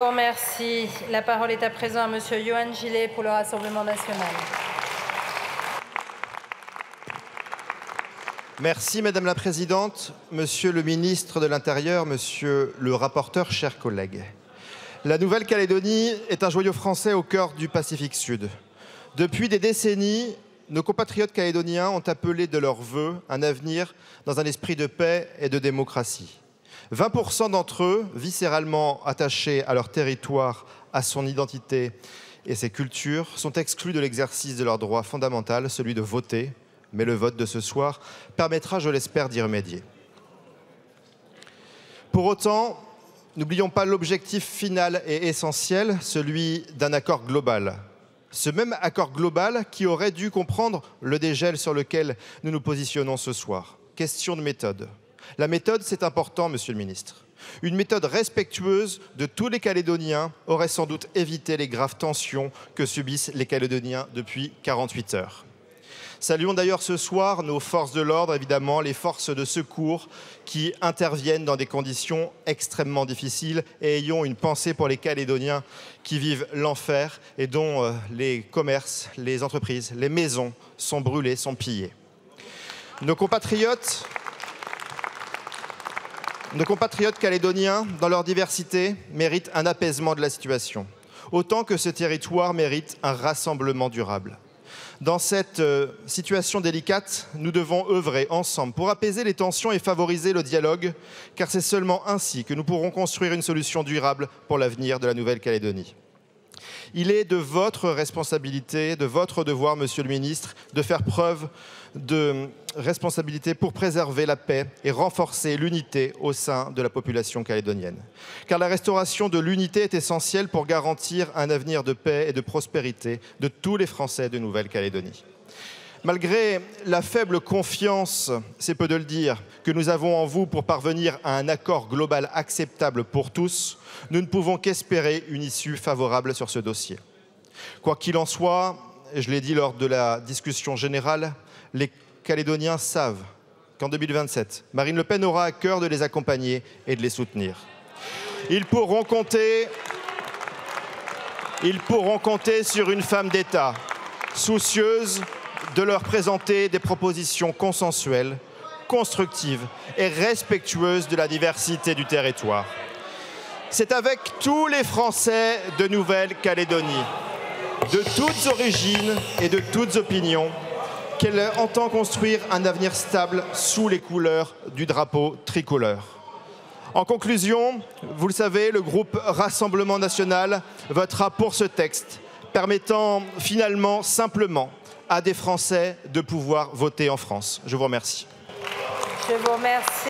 Merci. La parole est à présent à Monsieur Yohann Gillet pour le Rassemblement national. Merci Madame la Présidente, Monsieur le Ministre de l'Intérieur, Monsieur le rapporteur, chers collègues. La Nouvelle-Calédonie est un joyau français au cœur du Pacifique Sud. Depuis des décennies, nos compatriotes calédoniens ont appelé de leurs vœux un avenir dans un esprit de paix et de démocratie. 20% d'entre eux, viscéralement attachés à leur territoire, à son identité et ses cultures, sont exclus de l'exercice de leur droit fondamental, celui de voter. Mais le vote de ce soir permettra, je l'espère, d'y remédier. Pour autant, n'oublions pas l'objectif final et essentiel, celui d'un accord global. Ce même accord global qui aurait dû comprendre le dégel sur lequel nous nous positionnons ce soir. Question de méthode. La méthode, c'est important, Monsieur le Ministre. Une méthode respectueuse de tous les Calédoniens aurait sans doute évité les graves tensions que subissent les Calédoniens depuis 48 heures. Saluons d'ailleurs ce soir nos forces de l'ordre, évidemment, les forces de secours qui interviennent dans des conditions extrêmement difficiles et ayons une pensée pour les Calédoniens qui vivent l'enfer et dont les commerces, les entreprises, les maisons sont brûlées, sont pillées. Nos compatriotes calédoniens, dans leur diversité, méritent un apaisement de la situation, autant que ce territoire mérite un rassemblement durable. Dans cette situation délicate, nous devons œuvrer ensemble pour apaiser les tensions et favoriser le dialogue, car c'est seulement ainsi que nous pourrons construire une solution durable pour l'avenir de la Nouvelle-Calédonie. Il est de votre responsabilité, de votre devoir, Monsieur le Ministre, de faire preuve de responsabilité pour préserver la paix et renforcer l'unité au sein de la population calédonienne. Car la restauration de l'unité est essentielle pour garantir un avenir de paix et de prospérité de tous les Français de Nouvelle-Calédonie. Malgré la faible confiance, c'est peu de le dire, que nous avons en vous pour parvenir à un accord global acceptable pour tous, nous ne pouvons qu'espérer une issue favorable sur ce dossier. Quoi qu'il en soit, je l'ai dit lors de la discussion générale, les Calédoniens savent qu'en 2027, Marine Le Pen aura à cœur de les accompagner et de les soutenir. Ils pourront compter sur une femme d'État soucieuse de leur présenter des propositions consensuelles, constructives et respectueuses de la diversité du territoire. C'est avec tous les Français de Nouvelle-Calédonie, de toutes origines et de toutes opinions, qu'elle entend construire un avenir stable sous les couleurs du drapeau tricolore. En conclusion, vous le savez, le groupe Rassemblement national votera pour ce texte, permettant finalement, simplement, à des Français de pouvoir voter en France. Je vous remercie. Je vous remercie.